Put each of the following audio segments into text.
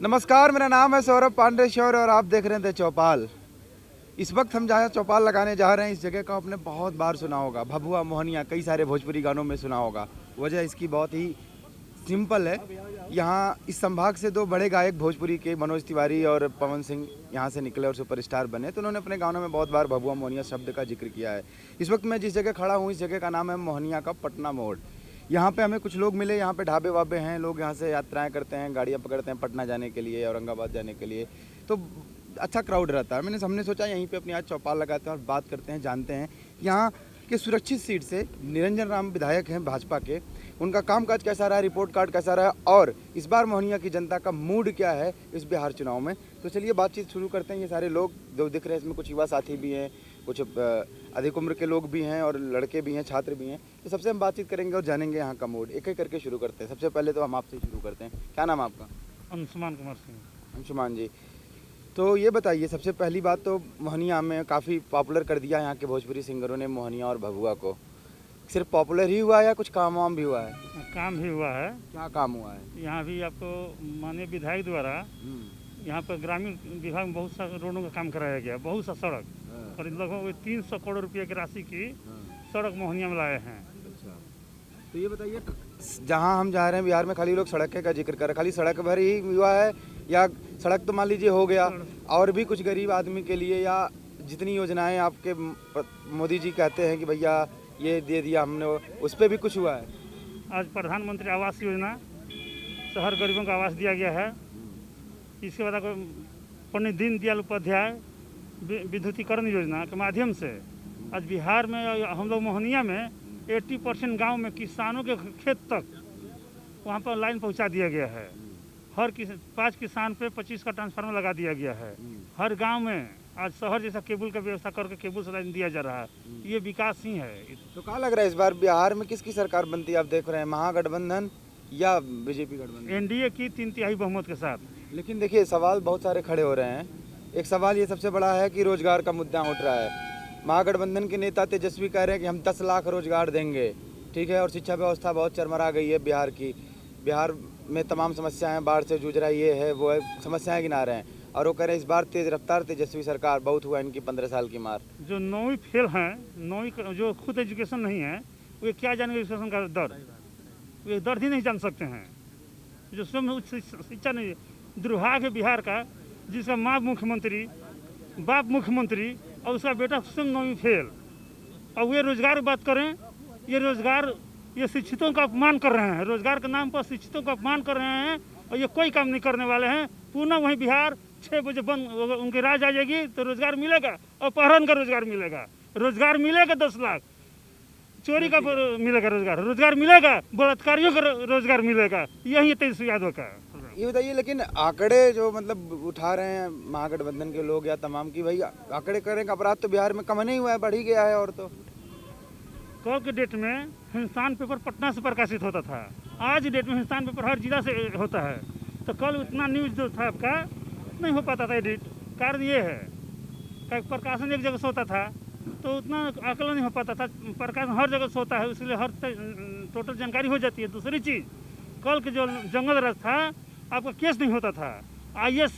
नमस्कार, मेरा नाम है सौरभ पांडे श्योर और आप देख रहे थे चौपाल। इस वक्त हम जहाँ चौपाल लगाने जा रहे हैं, इस जगह का आपने बहुत बार सुना होगा। भभुआ मोहनिया कई सारे भोजपुरी गानों में सुना होगा। वजह इसकी बहुत ही सिंपल है। यहाँ इस संभाग से दो बड़े गायक भोजपुरी के मनोज तिवारी और पवन सिंह यहाँ से निकले और सुपरस्टार बने, तो उन्होंने अपने गानों में बहुत बार भभुआ मोहनिया शब्द का जिक्र किया है। इस वक्त मैं जिस जगह खड़ा हूँ, इस जगह का नाम है मोहनिया का पटना मोड़। यहाँ पे हमें कुछ लोग मिले, यहाँ पे ढाबे वाबे हैं, लोग यहाँ से यात्राएं करते हैं, गाड़ियाँ पकड़ते हैं पटना जाने के लिए, औरंगाबाद जाने के लिए, तो अच्छा क्राउड रहता है। हमने सोचा यहीं पे अपनी आज चौपाल लगाते हैं और बात करते हैं, जानते हैं यहाँ के सुरक्षित सीट से निरंजन राम विधायक हैं भाजपा के, उनका कामकाज कैसा रहा, रिपोर्ट कार्ड कैसा रहा और इस बार मोहनिया की जनता का मूड क्या है इस बिहार चुनाव में। तो चलिए बातचीत शुरू करते हैं। ये सारे लोग जो दिख रहे हैं, इसमें कुछ युवा साथी भी हैं, कुछ अधिक उम्र के लोग भी हैं और लड़के भी हैं, छात्र भी हैं। तो सबसे हम बातचीत करेंगे और जानेंगे यहाँ का मूड। एक एक करके शुरू करते हैं। सबसे पहले तो हम आपसे शुरू करते हैं। क्या नाम है आपका? अंशुमान कुमार सिंह। अंशुमान जी, तो ये बताइए, सबसे पहली बात तो मोहनिया में काफ़ी पॉपुलर कर दिया यहाँ के भोजपुरी सिंगरों ने मोहनिया और भभुआ को। सिर्फ पॉपुलर ही हुआ है या कुछ काम वाम भी हुआ है? काम भी हुआ है। क्या काम हुआ है? यहाँ भी आपको माननीय विधायक द्वारा यहाँ पर ग्रामीण विभाग में बहुत सा रोडों का काम कराया गया, बहुत सा सड़क और लगभग 300 करोड़ रुपये की राशि की सड़क मोहनिया में लाए हैं। अच्छा, तो ये बताइए, जहाँ हम जा रहे हैं बिहार में खाली लोग सड़क का जिक्र कर रहे हैं, खाली सड़क भर ही हुआ है या सड़क तो मान लीजिए हो गया और भी कुछ गरीब आदमी के लिए या जितनी योजनाएं आपके मोदी जी कहते हैं कि भैया ये दे दिया हमने, उस पर भी कुछ हुआ है? आज प्रधानमंत्री आवास योजना शहर गरीबों को आवास दिया गया है। इसके बाद पंडित दीनदयाल उपाध्याय विद्युतीकरण योजना के माध्यम से आज बिहार में हम लोग मोहनिया में 80% गाँव में किसानों के खेत तक वहाँ पर लाइन पहुँचा दिया गया है। हर 5 किसान पे 25 का ट्रांसफार्मर लगा दिया गया है। हर गांव में आज शहर जैसा केबल का व्यवस्था करके केबल से लाइन दिया जा रहा है। ये विकास ही है। तो क्या लग रहा है इस बार बिहार में किसकी सरकार बनती है? आप देख रहे हैं महागठबंधन या बीजेपी गठबंधन? एनडीए की 3/3 बहुमत के साथ। लेकिन देखिए, सवाल बहुत सारे खड़े हो रहे हैं। एक सवाल ये सबसे बड़ा है कि रोजगार का मुद्दा उठ रहा है। महागठबंधन के नेता तेजस्वी कह रहे हैं कि हम 10 लाख रोजगार देंगे, ठीक है, और शिक्षा व्यवस्था बहुत चरमरा गई है बिहार की। बिहार में तमाम समस्याएं, बाढ़ से जूझ रहा ये है वो है, समस्याएं गिना रहे हैं और वो कह रहे हैं इस बार तेज रफ्तार तेजस्वी सरकार, बहुत हुआ इनकी 15 साल की मार। जो 9वीं फेल हैं, 9वीं जो खुद एजुकेशन नहीं है, वे क्या जानेंगे एजुकेशन का दर्द? वे दर्द ही नहीं जान सकते हैं। जो स्वयं उच्च शिक्षा नहीं, दुर्भाग्य है बिहार का, जिसका माँ मुख्यमंत्री, बाप मुख्यमंत्री और उसका बेटा स्वयं 9वीं फेल, और वे रोजगार की बात करें। ये रोजगार, ये शिक्षितों का अपमान कर रहे हैं। रोजगार के नाम पर शिक्षितों का अपमान कर रहे हैं और ये कोई काम नहीं करने वाले हैं। पुनः वहीं बिहार 6 बजे बंद, उनकी राज आ जाएगी तो रोजगार मिलेगा, अपहरण का रोजगार मिलेगा, रोजगार मिलेगा 10 लाख, चोरी का मिलेगा रोजगार मिलेगा, बलात्कारियों का रोजगार मिलेगा। यही तेजस्वी यादव का। ये बताइए, लेकिन आंकड़े जो उठा रहे हैं महागठबंधन के लोग या तमाम की, भाई आंकड़े करें अपराध तो बिहार में कम नहीं हुआ है, बढ़ ही गया है। और तो कल के डेट में हिंदुस्तान पेपर पटना से प्रकाशित होता था, आज डेट में हिंदुस्तान पेपर हर जिला से होता है। तो कल उतना न्यूज़ जो था आपका नहीं हो पाता था एडिट। कारण ये है कि प्रकाशन एक जगह से होता था तो उतना आकलन नहीं हो पाता था। प्रकाशन हर जगह से होता है, इसलिए हर टोटल जानकारी हो जाती है। दूसरी चीज़, कल के जो जंगल राज था, आपका केस नहीं होता था। IAS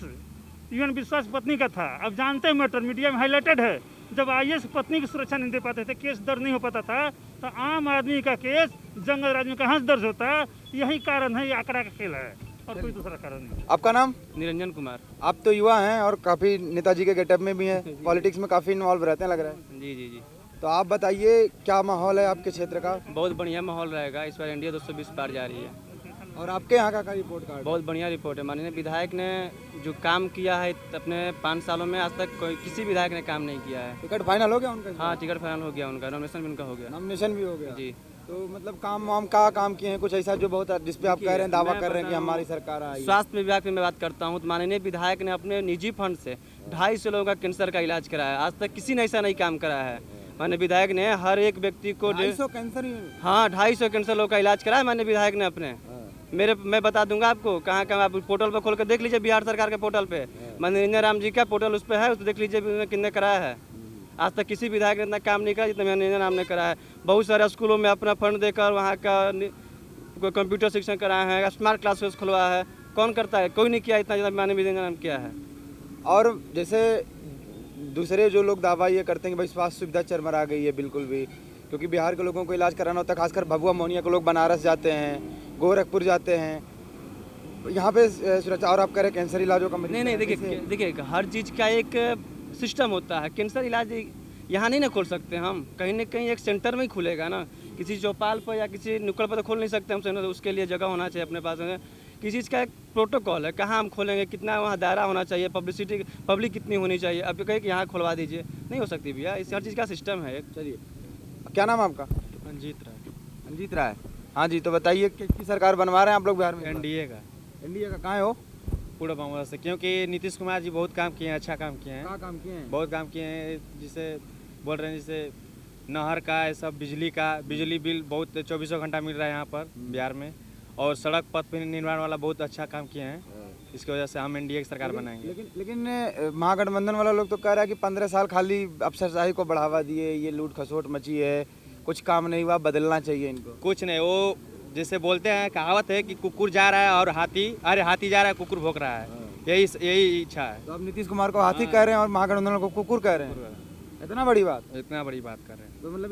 UN विश्वास पत्नी का था। अब जानते हैं, मैटर मीडिया में हाईलाइटेड है। जब IAS पत्नी की सुरक्षा नहीं दे पाते थे, केस दर्ज नहीं हो पाता था, तो आम आदमी का केस जंगल राज में कहाँ से दर्ज होता? यही कारण है, ये आंकड़ा का खेल है और कोई दूसरा कारण नहीं। आपका नाम? निरंजन कुमार। आप तो युवा हैं और काफ़ी नेताजी के गेटअप में भी हैं, पॉलिटिक्स में काफ़ी इन्वॉल्व रहते हैं लग रहा है। जी जी जी। तो आप बताइए, क्या माहौल है आपके क्षेत्र का? बहुत बढ़िया माहौल रहेगा। इस बार इंडिया 220 पार जा रही है। और आपके यहाँ का रिपोर्ट कार्ड? बहुत बढ़िया रिपोर्ट है। माननीय विधायक ने जो काम किया है अपने 5 सालों में, आज तक कोई किसी विधायक ने काम नहीं किया है। टिकट फाइनल हो गया उनका? हाँ, टिकट फाइनल हो गया उनका, नॉमिनेशन भी उनका हो गया। नॉमिनेशन भी हो गया जी। तो मतलब काम वाम का काम किए हैं कुछ ऐसा जो बहुत, जिसपे आप कह रहे हैं, दावा कर रहे हैं कि हमारी सरकार आई? स्वास्थ्य विभाग में मैं बात करता हूँ तो माननीय विधायक ने अपने निजी फंड से 250 लोगों का कैंसर का इलाज कराया। आज तक किसी ने ऐसा नहीं काम कराया है। माननीय विधायक ने हर एक व्यक्ति को 250 कैंसर? हाँ, 250 कैंसर लोगों का इलाज कराया माननीय विधायक ने अपने। मैं बता दूंगा आपको, कहाँ कहाँ आप पोर्टल पर खोल कर देख लीजिए, बिहार सरकार के पोर्टल पे निरंजन राम जी का पोर्टल उस पर है, उस पर देख लीजिए उन्होंने कितने कराया है। आज तक किसी विधायक ने इतना काम नहीं करा जितना निरंजन राम ने कराया है। बहुत सारे स्कूलों में अपना फंड देकर वहाँ का कंप्यूटर शिक्षण कराया है, स्मार्ट क्लासेस खुलवाया है। कौन करता है? कोई नहीं किया इतना ज़्यादा माननीय इंदिरा किया है। और जैसे दूसरे जो लोग दावा ये करते हैं कि भाई स्वास्थ्य सुविधा चरमरा गई है बिल्कुल भी, क्योंकि बिहार के लोगों को इलाज कराना होता है, खासकर भभुआ मोहनिया के लोग बनारस जाते हैं, गोरखपुर जाते हैं, यहाँ पे सुरक्षा। और आप कह रहे हैं कैंसर इलाजों का नहीं नहीं, देखिए हर चीज़ का एक सिस्टम होता है। कैंसर इलाज यहाँ नहीं ना खोल सकते हम, कहीं ना कहीं एक सेंटर में ही खुलेगा ना। किसी चौपाल पर या किसी नुक्कड़ पर तो खोल नहीं सकते हम सेंटर, उसके लिए जगह होना चाहिए अपने पास। किसी चीज़ का एक प्रोटोकॉल है, कहाँ हम खोलेंगे, कितना वहाँ दायरा होना चाहिए, पब्लिसिटी पब्लिक कितनी होनी चाहिए। अब कहे कि यहाँ खुलवा दीजिए, नहीं हो सकती भैया, इस हर चीज़ का सिस्टम है एक। चलिए, क्या नाम है आपका? रंजीत राय। रंजीत राय। हाँ जी, तो बताइए किसकी सरकार बनवा रहे हैं आप लोग बिहार में? एनडीए का। एनडीए का। कहाँ है वो? पूर्व बांग्ला से, क्योंकि नीतीश कुमार जी बहुत काम किए हैं, अच्छा काम किए हैं, क्या काम किए हैं? बहुत काम किए हैं। जिसे बोल रहे हैं, जैसे नहर का, ये सब बिजली का, बिजली बिल बहुत 24 घंटा मिल रहा है यहाँ पर बिहार में। और सड़क पथ निर्माण वाला बहुत अच्छा काम किए हैं, इसकी वजह से हम एनडीए की सरकार बनाएंगे। लेकिन महागठबंधन वाला लोग तो कह रहा है कि 15 साल खाली अफसरशाही को बढ़ावा दिए, ये लूट खसोट मची है, कुछ काम नहीं हुआ, बदलना चाहिए इनको। कुछ नहीं, वो जैसे बोलते हैं, कहावत है कि कुकुर जा रहा है और हाथी जा रहा है, कुकुर भौंक रहा है, यही इच्छा है। तो अब नीतीश कुमार को हाथी कह रहे हैं और महागठबंधन को कुकुर कह रहे हैं, इतना बड़ी बात। इतना बड़ी बात कर रहे हैं। तो मतलब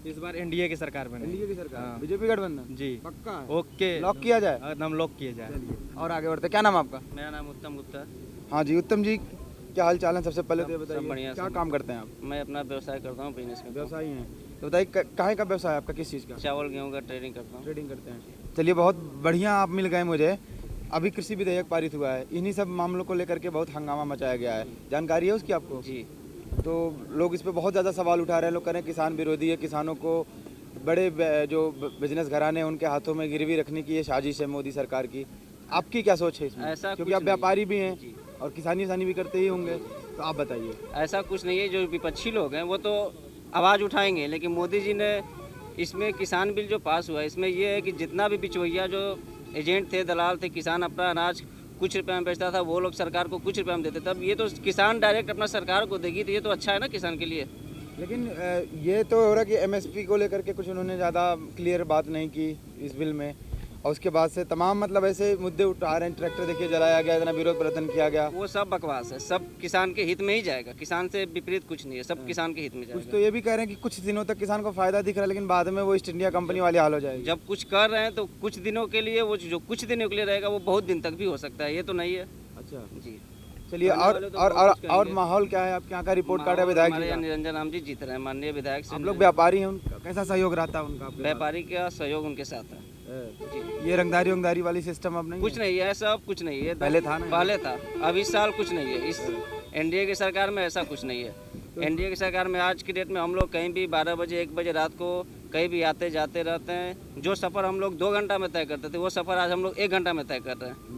इस बार एनडीए की सरकार बने। एनडीए की सरकार, हाँ। बीजेपी गठबंधन जी पक्का है? ओके, लॉक किया जाए? एकदम लॉक किया जाए। चलिए, और आगे बढ़ते। क्या नाम है आपका? मेरा नाम उत्तम गुप्ता। हाँ जी, उत्तम जी, क्या हाल चाल है? सबसे पहले तो ये सब बताइए, बढ़िया, क्या सब काम करते हैं आप? मैं अपना व्यवसाय करता हूँ, बिजनेस में व्यवसायी हैं, तो बताइए कहाँ का व्यवसाय है आपका, किस चीज़ का? चावल गेहूँ का ट्रेडिंग करता हूँ। ट्रेडिंग करते हैं। चलिए, बहुत बढ़िया आप मिल गए मुझे। अभी कृषि विधेयक पारित हुआ है, इन्हीं सब मामलों को लेकर के बहुत हंगामा मचाया गया है, जानकारी है उसकी आपको? जी। तो लोग इस पे बहुत ज़्यादा सवाल उठा रहे हैं, लोग कह रहे हैं किसान विरोधी है, किसानों को बड़े जो बिजनेस घराने हैं उनके हाथों में गिरवी रखने की ये साजिश है मोदी सरकार की। आपकी क्या सोच है इसमें? ऐसा क्योंकि कुछ आप व्यापारी भी हैं जी। और किसानी भी करते ही होंगे, तो आप बताइए। ऐसा कुछ नहीं है, जो विपक्षी लोग हैं वो तो आवाज़ उठाएंगे, लेकिन मोदी जी ने इसमें किसान बिल जो पास हुआ है, इसमें ये है कि जितना भी बिचौलिया जो एजेंट थे, दलाल थे, किसान अपना अनाज कुछ रुपये में बेचता था, वो लोग सरकार को कुछ रुपये में देते। तब ये तो किसान डायरेक्ट अपना सरकार को देगी, तो ये तो अच्छा है ना किसान के लिए। लेकिन ये तो हो रहा है कि एमएसपी को लेकर के कुछ उन्होंने ज़्यादा क्लियर बात नहीं की इस बिल में, और उसके बाद से तमाम मतलब ऐसे मुद्दे उठा रहे हैं। ट्रैक्टर देखिए जलाया गया, इतना विरोध प्रदर्शन किया गया। वो सब बकवास है, सब किसान के हित में ही जाएगा, किसान से विपरीत कुछ नहीं है, सब किसान के हित में कुछ जाएगा। तो ये भी कह रहे हैं कि कुछ दिनों तक किसान को फायदा दिख रहा है, लेकिन बाद में वो ईस्ट इंडिया कंपनी वाली हाल हो जाएगी। जब कुछ कर रहे हैं तो कुछ दिनों के लिए, वो जो कुछ दिनों के लिए रहेगा वो बहुत दिन तक भी हो सकता है, ये तो नहीं है। अच्छा, जी। चलिए, आने वाले तो बहुत कुछ और करेंगे। माहौल क्या है आपके यहाँ का? रिपोर्ट कार्ड है विधायक जी हमारे का। यहाँ निरंजन राम जी जीत रहे हैं, माननीय विधायक से। आप लोग व्यापारी हैं, उनका कैसा सहयोग रहता है उनका आपके साथ? व्यापारी का सहयोग उनके साथ है। जी। ये रंगदारी वाली सिस्टम अब नहीं कुछ नहीं है, सब कुछ नहीं है। पहले था ना? पहले था, अब इस साल कुछ नहीं है। इस एनडीए की सरकार में ऐसा कुछ नहीं है। एनडीए की सरकार में आज की डेट में हम लोग कहीं भी 12 बजे 1 बजे रात को कहीं भी आते जाते रहते हैं। जो सफ़र हम लोग 2 घंटा में तय करते थे, वो सफ़र आज हम लोग 1 घंटा में तय कर रहे हैं।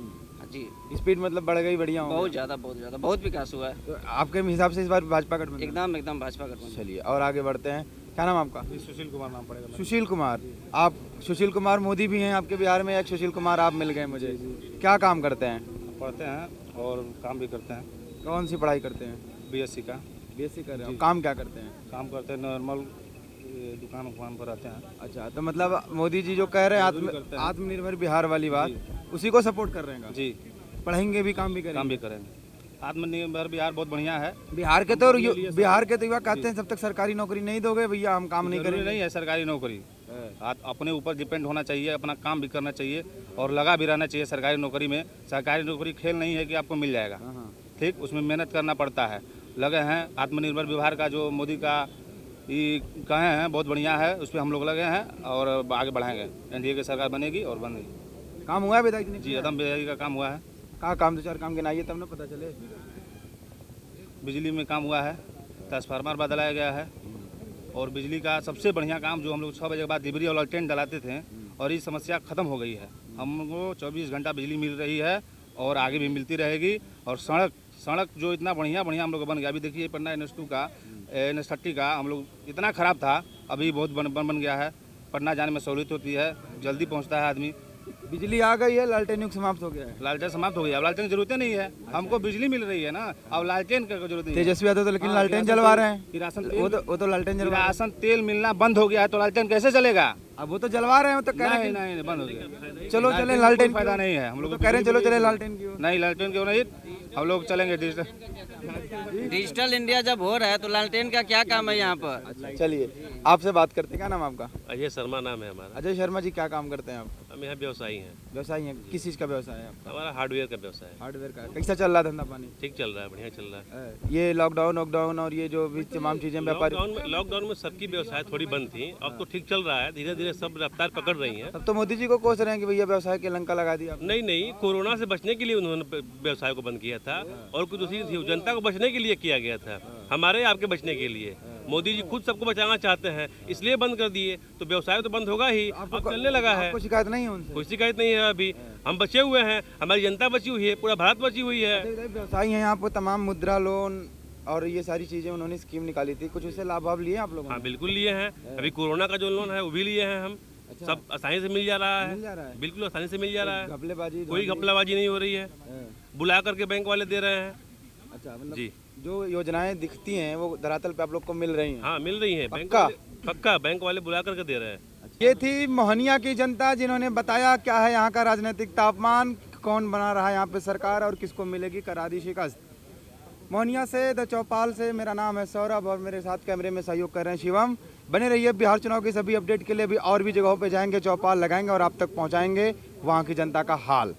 जी, स्पीड मतलब बढ़ गई, बढ़िया हो बहुत ज़्यादा बहुत विकास हुआ है। तो आपके हिसाब से इस बार भाजपा गठबंधन? एकदम भाजपा गठबंधन। चलिए, और आगे बढ़ते हैं। क्या नाम आपका? सुशील कुमार नाम पड़ेगा। सुशील कुमार। आप सुशील कुमार मोदी भी हैं आपके बिहार में, एक सुशील कुमार आप मिल गए मुझे। क्या काम करते हैं? पढ़ते हैं और काम भी करते हैं। कौन सी पढ़ाई करते हैं? बीएससी का। बीएससी कर रहे हैं। काम क्या करते हैं? काम करते हैं, नॉर्मल दुकान पर रहते हैं। अच्छा, तो मतलब मोदी जी जो कह रहे हैं आत्मनिर्भर बिहार वाली बात, उसी को सपोर्ट कर रहे हैं? जी, पढ़ेंगे भी, काम भी करेंगे? काम भी करेंगे। आत्मनिर्भर बिहार बहुत बढ़िया है। बिहार के तो युवा कहते हैं जब तक सरकारी नौकरी नहीं दोगे भैया हम काम नहीं जरूरी करेंगे। नहीं है सरकारी नौकरी, अपने ऊपर डिपेंड होना चाहिए, अपना काम भी करना चाहिए और लगा भी रहना चाहिए सरकारी नौकरी में। सरकारी नौकरी खेल नहीं है कि आपको मिल जाएगा, ठीक, उसमें मेहनत करना पड़ता है। लगे हैं आत्मनिर्भर बिहार का जो मोदी का ये कहे हैं बहुत बढ़िया है, उस पर हम लोग लगे हैं और आगे बढ़ाएंगे। एनडीए की सरकार बनेगी और बनेगी। काम हुआ है विधायक जी ने? जी, एकदम बेदागी का काम हुआ है। कहाँ काम? 2-4 काम गिनाइए तब ना पता चले। बिजली में काम हुआ है, ट्रांसफार्मर बदलाया गया है, और बिजली का सबसे बढ़िया काम जो हम लोग 6 बजे के बाद डिबरी और लालटेन डलाते थे, और ये समस्या ख़त्म हो गई है। हमको 24 घंटा बिजली मिल रही है और आगे भी मिलती रहेगी। और सड़क जो इतना बढ़िया हम लोग बन गया। अभी देखिए पटना NH2 का NH30 का हम लोग इतना ख़राब था, अभी बहुत बन गया है। पटना जाने में सहूलियत होती है, जल्दी पहुंचता है आदमी। बिजली आ गई है, लालटेन युग समाप्त हो गया है। लालटेन समाप्त हो गया, अब लालटेन की जरूरत नहीं है, हमको बिजली मिल रही है ना, अब लालटेन की जरूरत नहीं है। तेजस्वी यादव तो लेकिन हाँ, लालटेन किरासन जलवा तेल- रहे हैं। किरासन वो तो लालटेन जलवा रहे हैं। किरासन तेल मिलना बंद हो गया है तो लालटेन कैसे चलेगा? अब वो तो जलवा रहे हैं, वो तो कह रहे नहीं हैं नहीं बंद हो गया। कि चलो चले का लालटेन कोई फायदा नहीं है, हम लोग तो कह रहे हैं चलो चले लालटेन की ओर। नहीं, लालटेन क्यों नहीं, हम लोग चलेंगे डिजिटल। डिजिटल इंडिया जब हो रहा है तो लालटेन का क्या काम है यहाँ पर? चलिए आपसे बात करते हैं, क्या नाम आपका? अजय शर्मा नाम है हमारा। अजय शर्मा जी, क्या काम करते हैं आप? हम यहाँ व्यवसायी हैं। व्यवसायी हैं, किस चीज़ का व्यवसाय है आपका? हमारा हार्डवेयर का व्यवसाय है। हार्डवेयर का। कैसा चल रहा है धंधा पानी? ठीक चल रहा है, बढ़िया चल रहा है। ये लॉकडाउन और ये जो भी तमाम चीज़ें व्यापारी, लॉकडाउन में सबकी व्यवसाय थोड़ी बंद थी, अब तो ठीक चल रहा है, धीरे धीरे सब रफ्तार पकड़ रही हैं। अब तो मोदी जी को कोस रहे हैं कि भैया व्यवसाय के लंका लगा दिया आपने। नहीं नहीं, कोरोना से बचने के लिए उन्होंने व्यवसाय को बंद किया था और कुछ दूसरी थी, जनता को बचने के लिए किया गया था, हमारे आपके बचने के लिए। मोदी जी खुद सबको बचाना चाहते हैं, इसलिए बंद कर दिए, तो व्यवसाय तो बंद होगा ही, अब चलने लगा है। आपको शिकायत नहीं है उनसे? कोई शिकायत नहीं है अभी, हम बचे हुए हैं, हमारी जनता बची हुई है, पूरा भारत बची हुई है। व्यवसायी हैं यहाँ पर, तमाम मुद्रा लोन और ये सारी चीज़ें उन्होंने स्कीम निकाली थी, कुछ उससे लाभ वाभ लिए आप लोगों हाँ ने? बिल्कुल लिए हैं, अभी कोरोना का जो लोन है वो भी लिए हैं हम। सब आसानी से मिल जा रहा मिल जा रहा है, है? बिल्कुल आसानी से मिल जा रहा है, घपलेबाजी कोई घपलाबाजी नहीं हो रही है, बुला करके बैंक वाले दे रहे हैं। अच्छा, मतलब जी जो योजनाएं दिखती हैं वो धरातल पे आप लोग को मिल रही हैं? हाँ मिल रही हैं, बैंक पक्का? वाले पक्का बैंक वाले बुला करके दे रहे हैं। ये थी मोहनिया की जनता, जिन्होंने बताया क्या है यहाँ का राजनीतिक तापमान, कौन बना रहा है यहाँ पे सरकार और किसको मिलेगी करारी शिकस्त। मोहनिया से द चौपाल से मेरा नाम है सौरभ और मेरे साथ कैमरे में सहयोग कर रहे हैं शिवम। बने रहिए, बिहार चुनाव की सभी अपडेट के लिए भी और भी जगहों पे जाएंगे, चौपाल लगाएंगे और आप तक पहुँचाएंगे वहाँ की जनता का हाल।